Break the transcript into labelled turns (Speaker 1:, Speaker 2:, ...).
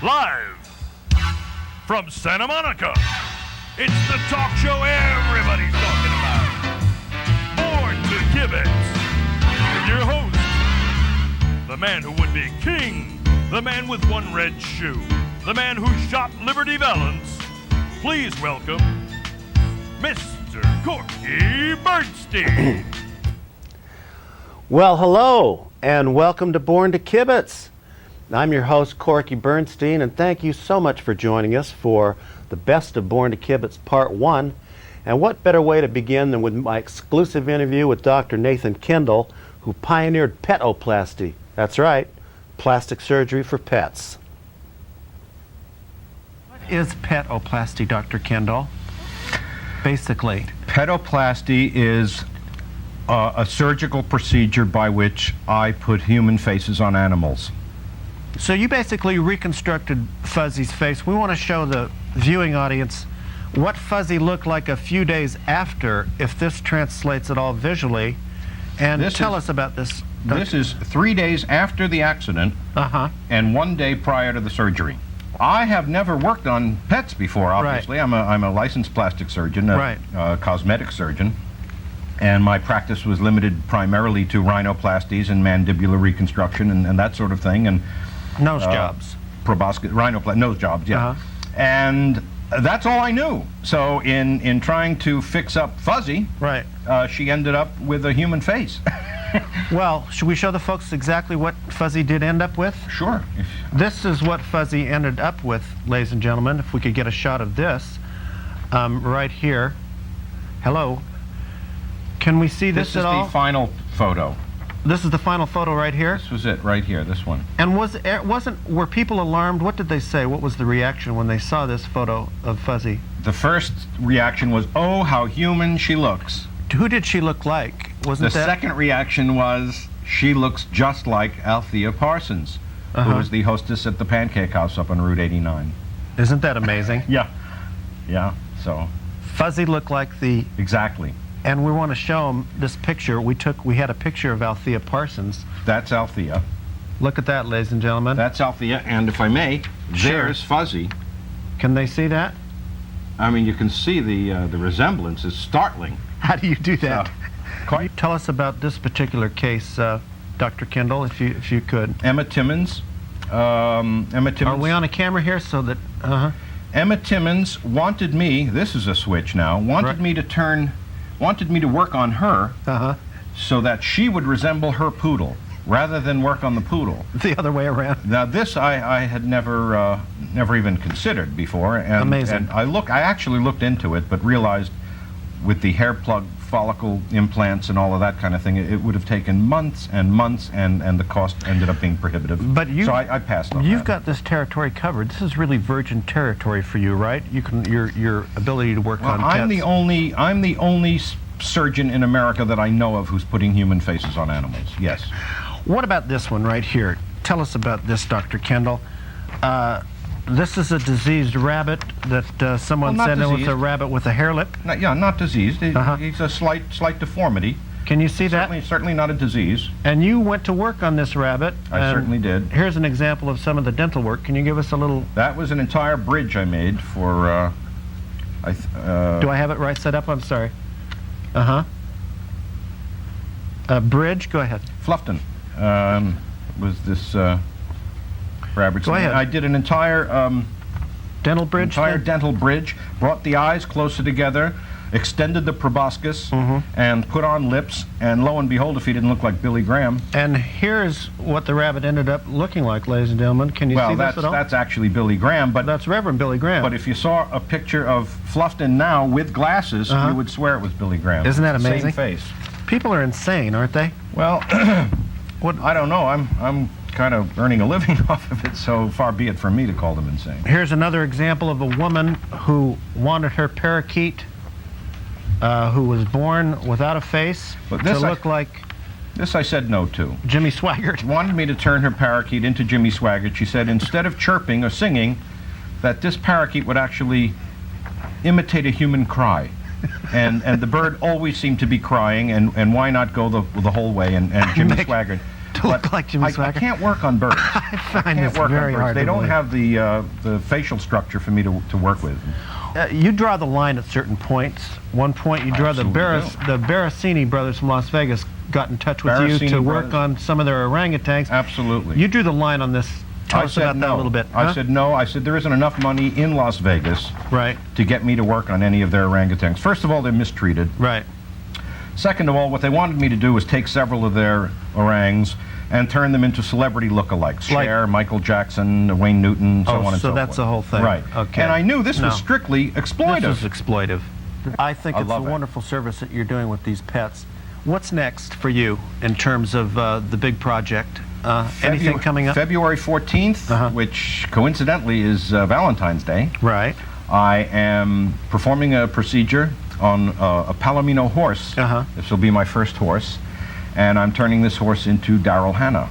Speaker 1: Live from Santa Monica, it's the talk show everybody's talking about. Born to Kibitz, with your host, the man who would be king, the man with one red shoe, the man who shot Liberty Valance. Please welcome Mr. Corky Bernstein.
Speaker 2: Well, hello, and welcome to Born to Kibitz. I'm your host, Corky Bernstein, and thank you so much for joining us for the best of Born to Kibitz Part 1. And what better way to begin than with my exclusive interview with Dr. Nathan KENDELL, who pioneered Plasty. That's right, plastic surgery for pets. What is Plasty, Dr. KENDELL? Basically.
Speaker 3: Plasty is a surgical procedure by which I put human faces on animals.
Speaker 2: So you basically reconstructed Fuzzy's face. We want to show the viewing audience what Fuzzy looked like a few days after, if this translates at all visually. And tell us about this.
Speaker 3: This is 3 days after the accident and 1 day prior to the surgery. I have never worked on pets before, obviously. Right. I'm a licensed plastic surgeon, a cosmetic surgeon. And my practice was limited primarily to rhinoplasties and mandibular reconstruction and that sort of thing. And
Speaker 2: nose jobs.
Speaker 3: Proboscis, nose jobs, yeah. And that's all I knew. So in trying to fix up Fuzzy, she ended up with a human face.
Speaker 2: Well, should we show the folks exactly what Fuzzy did end up with?
Speaker 3: Sure.
Speaker 2: This is what Fuzzy ended up with, ladies and gentlemen. If we could get a shot of this right here. Hello. Can we see this at all?
Speaker 3: This is the final photo.
Speaker 2: This is the final photo right here?
Speaker 3: This was it, right here, this one.
Speaker 2: And were people alarmed? What did they say? What was the reaction when they saw this photo of Fuzzy?
Speaker 3: The first reaction was, oh, how human she looks.
Speaker 2: Who did she look like?
Speaker 3: The second reaction was, she looks just like Althea Parsons, who was the hostess at the Pancake House up on Route 89.
Speaker 2: Isn't that amazing?
Speaker 3: Yeah, so.
Speaker 2: Fuzzy looked like the...
Speaker 3: Exactly.
Speaker 2: And we want to show them this picture. We had a picture of Althea Parsons.
Speaker 3: That's Althea.
Speaker 2: Look at that, ladies and gentlemen.
Speaker 3: That's Althea, and if I may, there's Fuzzy.
Speaker 2: Can they see that?
Speaker 3: I mean, you can see the resemblance is startling.
Speaker 2: How do you do that? Tell us about this particular case, Dr. KENDELL, if you could.
Speaker 3: Emma Timmons. Emma Timmons.
Speaker 2: Are we on a camera here so that...
Speaker 3: Emma Timmons wanted me, this is a switch now, wanted me to work on her so that she would resemble her poodle rather than work on the poodle.
Speaker 2: The other way around.
Speaker 3: Now this I had never even considered before. And,
Speaker 2: amazing.
Speaker 3: And I actually looked into it, but realized with the hair plug follicle implants and all of that kind of thing, it would have taken months and months, and the cost ended up being prohibitive. So I passed on that.
Speaker 2: You've got this territory covered. This is really virgin territory for you, right? Your ability to work on pets.
Speaker 3: I'm the only surgeon in America that I know of who's putting human faces on animals. Yes.
Speaker 2: What about this one right here? Tell us about this, Dr. KENDELL. This is a diseased rabbit that someone said it was a rabbit with a hair lip.
Speaker 3: Not diseased. He's a slight deformity.
Speaker 2: Can you see that?
Speaker 3: Certainly not a disease.
Speaker 2: And you went to work on this rabbit.
Speaker 3: I certainly did.
Speaker 2: Here's an example of some of the dental work. Can you give us a little...
Speaker 3: That was an entire bridge I made for...
Speaker 2: Do I have it right set up? I'm sorry. Bridge, go ahead.
Speaker 3: Fluffton was this rabbit.
Speaker 2: Go ahead.
Speaker 3: I did an entire
Speaker 2: dental bridge.
Speaker 3: Dental bridge. Brought the eyes closer together, extended the proboscis, and put on lips. And lo and behold, if he didn't look like Billy Graham.
Speaker 2: And here's what the rabbit ended up looking like, ladies and gentlemen. Can you see this at all?
Speaker 3: That's actually Billy Graham, but
Speaker 2: that's Reverend Billy Graham.
Speaker 3: But if you saw a picture of Fluffton now with glasses, you would swear it was Billy Graham.
Speaker 2: Isn't that amazing?
Speaker 3: Same face.
Speaker 2: People are insane, aren't they?
Speaker 3: Well, I don't know. I'm kind of earning a living off of it, so far be it from me to call them insane.
Speaker 2: Here's another example of a woman who wanted her parakeet, who was born without a face, to look like...
Speaker 3: This I said no to.
Speaker 2: Jimmy Swaggart.
Speaker 3: She wanted me to turn her parakeet into Jimmy Swaggart. She said instead of chirping or singing, that this parakeet would actually imitate a human cry. And the bird always seemed to be crying, and why not go the whole way and Jimmy Swaggart.
Speaker 2: to look like Jimmy Swaggart.
Speaker 3: I can't work on birds.
Speaker 2: I find
Speaker 3: can't
Speaker 2: this
Speaker 3: work
Speaker 2: very
Speaker 3: on birds.
Speaker 2: hard
Speaker 3: They
Speaker 2: to
Speaker 3: don't
Speaker 2: believe.
Speaker 3: have the facial structure for me to work with.
Speaker 2: You draw the line at certain points. One point you draw the Barasini brothers from Las Vegas got in touch with you to work on some of their orangutans.
Speaker 3: Absolutely.
Speaker 2: You drew the line on this. Tell us about that a little bit.
Speaker 3: I said no. I said there isn't enough money in Las Vegas to get me to work on any of their orangutans. First of all, they're mistreated.
Speaker 2: Right.
Speaker 3: Second of all, what they wanted me to do was take several of their orangs and turn them into celebrity lookalikes. Cher, Michael Jackson, Wayne Newton, so on and so forth.
Speaker 2: So that's the whole thing.
Speaker 3: Right.
Speaker 2: Okay.
Speaker 3: And I knew this was strictly exploitive.
Speaker 2: This is exploitive. I think it's a wonderful service that you're doing with these pets. What's next for you in terms of the big project? Anything coming up?
Speaker 3: February 14th, which coincidentally is Valentine's Day.
Speaker 2: Right.
Speaker 3: I am performing a procedure on a Palomino horse. This will be my first horse. And I'm turning this horse into Daryl Hannah.